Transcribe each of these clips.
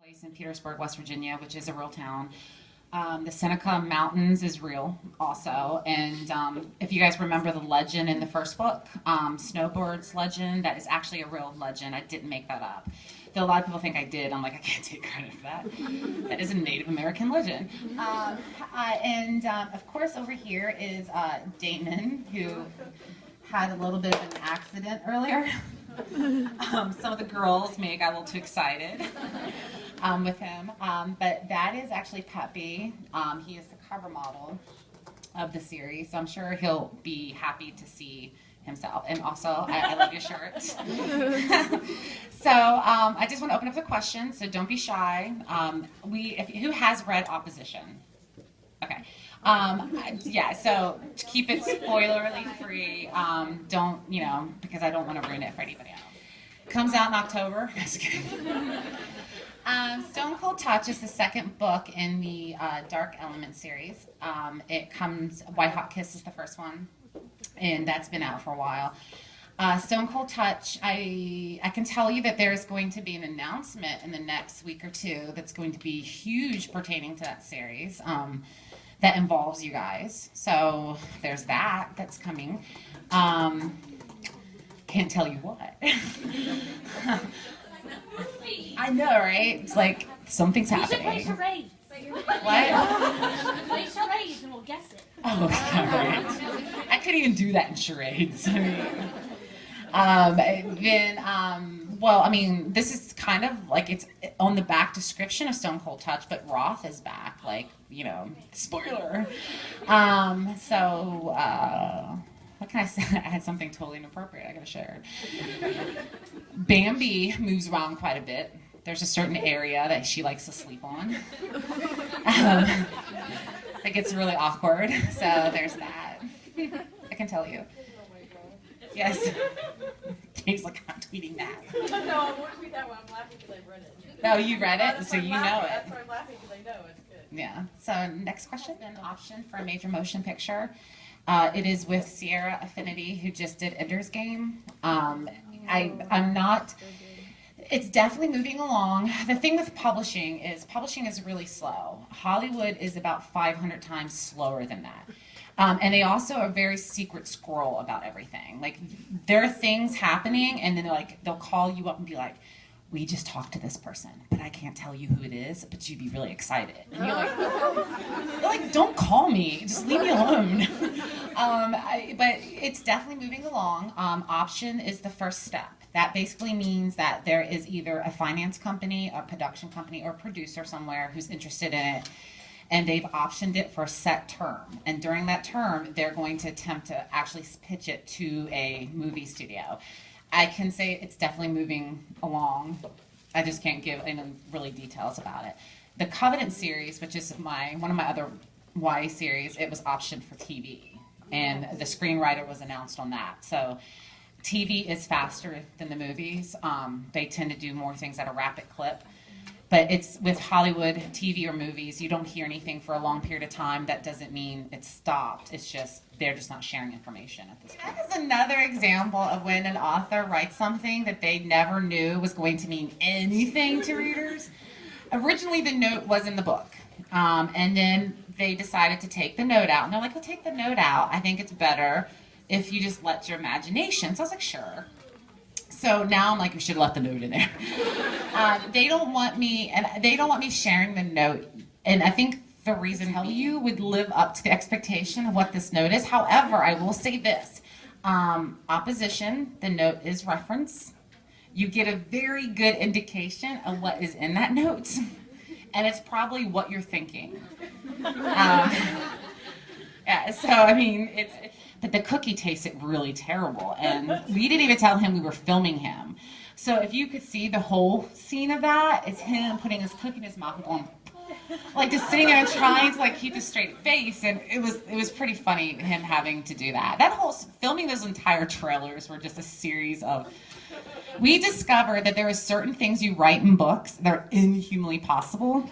In Petersburg, West Virginia, which is a real town. The Seneca Mountains is real also. And if you guys remember the legend in the first book, Snowbird's legend, that is actually a real legend. I didn't make that up. Though a lot of people think I did. I'm like, I can't take credit for that. That is a Native American legend. Of course, over here is Damon, who had a little bit of an accident earlier. Some of the girls may have got a little too excited with him. But that is actually Peppy. He is the cover model of the series, so I'm sure he'll be happy to see himself. And also, I love your shirt. So I just want to open up the questions, so don't be shy. Who has read Opposition? Okay. Yeah, so keep it spoilerly free. Don't, because I don't want to ruin it for anybody else. Comes out in October. Just kidding. Stone Cold Touch is the second book in the Dark Element series. White Hot Kiss is the first one, and that's been out for a while. Stone Cold Touch, I can tell you that there's going to be an announcement in the next week or two that's going to be huge pertaining to that series. That involves you guys. So there's that's coming. Can't tell you what. I know, right? It's like something's happening. We should play charades. What? Play charades and we'll guess it. Oh, all right. I couldn't even do that in charades. This is kind of like it's on the back description of Stone Cold Touch, but Roth is back, spoiler. What can I say? I had something totally inappropriate I gotta share. Bambi moves around quite a bit. There's a certain area that she likes to sleep on. It gets really awkward, so there's that. I can tell you. Yes. Dave's like, I'm tweeting that. No, I won't tweet that one. I'm laughing because I read it. No, you read it, so you know it. That's why I'm laughing because I know it's good. Yeah. So next question. An option for a major motion picture. It is with Sierra Affinity, who just did Ender's Game. I'm not. It's definitely moving along. The thing with publishing is really slow. Hollywood is about 500 times slower than that. And they also are very secret squirrel about everything. Like, there are things happening, and then they'll call you up and be like, we just talked to this person, but I can't tell you who it is, but you'd be really excited. And you're like, don't call me, just leave me alone. But it's definitely moving along. Option is the first step. That basically means that there is either a finance company, a production company, or a producer somewhere who's interested in it, and they've optioned it for a set term. And during that term, they're going to attempt to actually pitch it to a movie studio. I can say it's definitely moving along. I just can't give any really details about it. The Covenant series, which is one of my other YA series, it was optioned for TV. And the screenwriter was announced on that. So TV is faster than the movies. They tend to do more things at a rapid clip. But it's with Hollywood, TV or movies, you don't hear anything for a long period of time. That doesn't mean it's stopped. It's just, they're just not sharing information at this point. That is another example of when an author writes something that they never knew was going to mean anything to readers. Originally, the note was in the book. And then they decided to take the note out. And they're like, well, take the note out. I think it's better if you just let your imagination. So I was like, sure. So now I'm like, we should have left the note in there. They don't want me sharing the note. And I think the reason you would live up to the expectation of what this note is. However, I will say this. Opposition, the note is reference. You get a very good indication of what is in that note. And it's probably what you're thinking. Yeah, so I mean, but the cookie tasted really terrible, and we didn't even tell him we were filming him. So if you could see the whole scene of that, it's him putting his cookie in his mouth and going, just sitting there and trying to keep a straight face, and it was pretty funny him having to do that. That whole filming those entire trailers were just a series of. We discovered that there are certain things you write in books that are inhumanly possible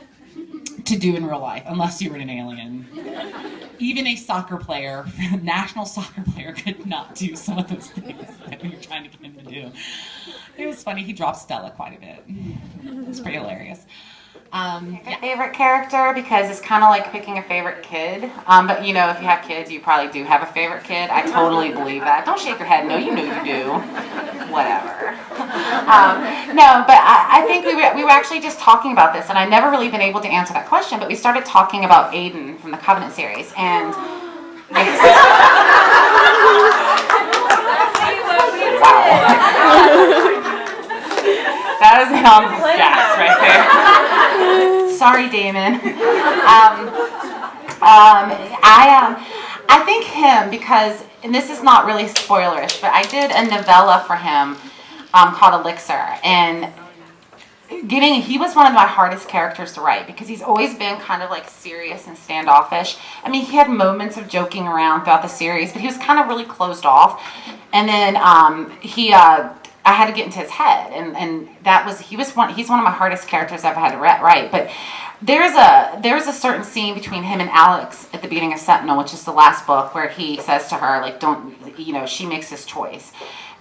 to do in real life, unless you were an alien. Even a soccer player, a national soccer player, could not do some of those things that we were trying to get him to do. It was funny. He dropped Stella quite a bit. It was pretty hilarious. Yeah. Favorite character, because it's kind of like picking a favorite kid. But if you have kids, you probably do have a favorite kid. I totally believe that. Don't shake your head. No, you know you do. Whatever. No, but I think we were actually just talking about this, and I've never really been able to answer that question. But we started talking about Aiden from the Covenant series, and that was an gas right there. Sorry, Damon. I think him because, and this is not really spoilerish, but I did a novella for him called Elixir, and he was one of my hardest characters to write because he's always been kind of like serious and standoffish. I mean, he had moments of joking around throughout the series, but he was kind of really closed off. And then I had to get into his head, and he's one of my hardest characters I've had to write. But there's a certain scene between him and Alex at the beginning of Sentinel, which is the last book, where he says to her, like, she makes this choice,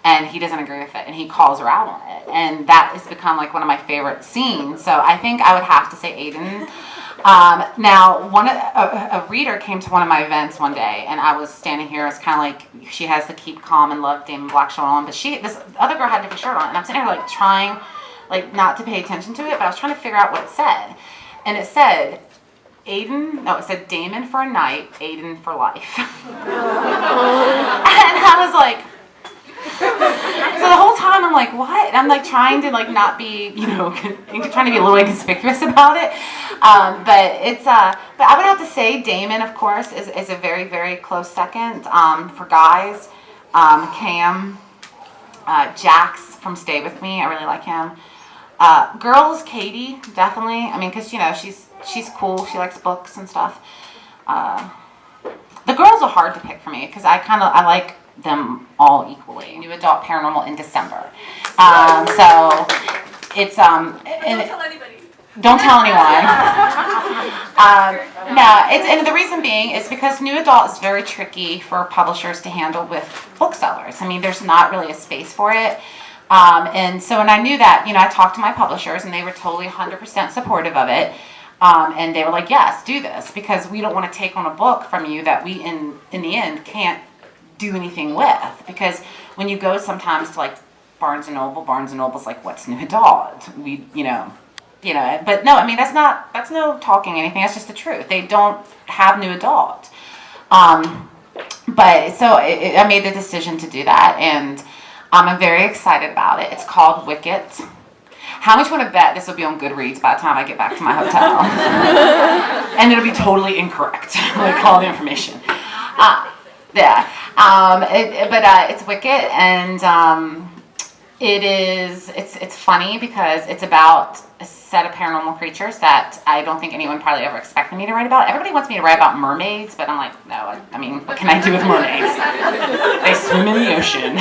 and he doesn't agree with it, and he calls her out on it, and that has become like one of my favorite scenes. So I think I would have to say Aiden. Now, a reader came to one of my events one day, and I was standing here. It's kind of like she has the Keep Calm and Love Damon Black shirt on, but this other girl had a different shirt on, and I'm sitting here like trying, like, not to pay attention to it, but I was trying to figure out what it said, and it said it said Damon for a night, Aiden for life, and I was like. So the whole time I'm like, what? And I'm like trying to like not be, trying to be a little inconspicuous about it. But I would have to say Damon, of course, is a very, very close second. For guys, Cam, Jax from Stay With Me, I really like him. Girls, Katie, definitely. I mean, because she's cool. She likes books and stuff. The girls are hard to pick for me because I like them all equally. New adult Paranormal in December. So it's Don't tell anybody. Don't tell anyone. And the reason being is because new adult is very tricky for publishers to handle with booksellers. I mean, there's not really a space for it. And so when I knew that, I talked to my publishers, and they were totally 100% supportive of it. And they were like, yes, do this, because we don't want to take on a book from you that we in the end can't do anything with. Because when you go sometimes to like Barnes and Noble's like, what's new adult? But no, I mean, that's no talking anything. That's just the truth. They don't have new adult. But so I made the decision to do that, and I'm very excited about it. It's called Wicket. How much you want to bet this will be on Goodreads by the time I get back to my hotel? And it'll be totally incorrect, like all the information. Yeah. It's Wicket, and it's funny because it's about a set of paranormal creatures that I don't think anyone probably ever expected me to write about. Everybody wants me to write about mermaids, but I'm like, no, I mean, what can I do with mermaids? They swim in the ocean.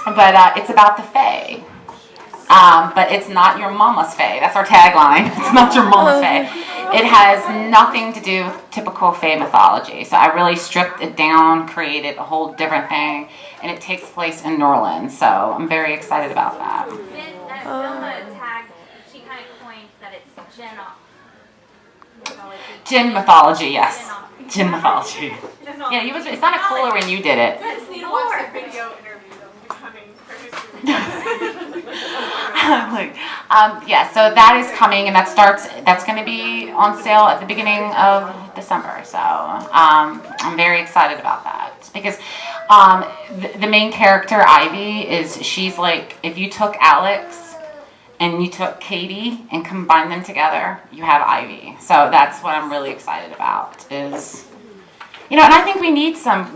But it's about the Fae. But it's not your mama's Fae. That's our tagline. It's not your mama's Fae. It has nothing to do with typical Fae mythology. So I really stripped it down, created a whole different thing, and it takes place in New Orleans. So I'm very excited about that. Vilma tagged, she kind of coined that it's Gin mythology, yes. Gin mythology. Yeah, it sounded cooler when you did it. I just need to watch the video interview of becoming So that is coming, and that's going to be on sale at the beginning of December. So I'm very excited about that because the main character, Ivy, she's like, if you took Alex and you took Katie and combined them together, you have Ivy. So that's what I'm really excited about is, and I think we need some,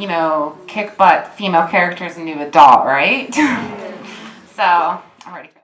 kick butt female characters in new adult, right? So I'm ready for that.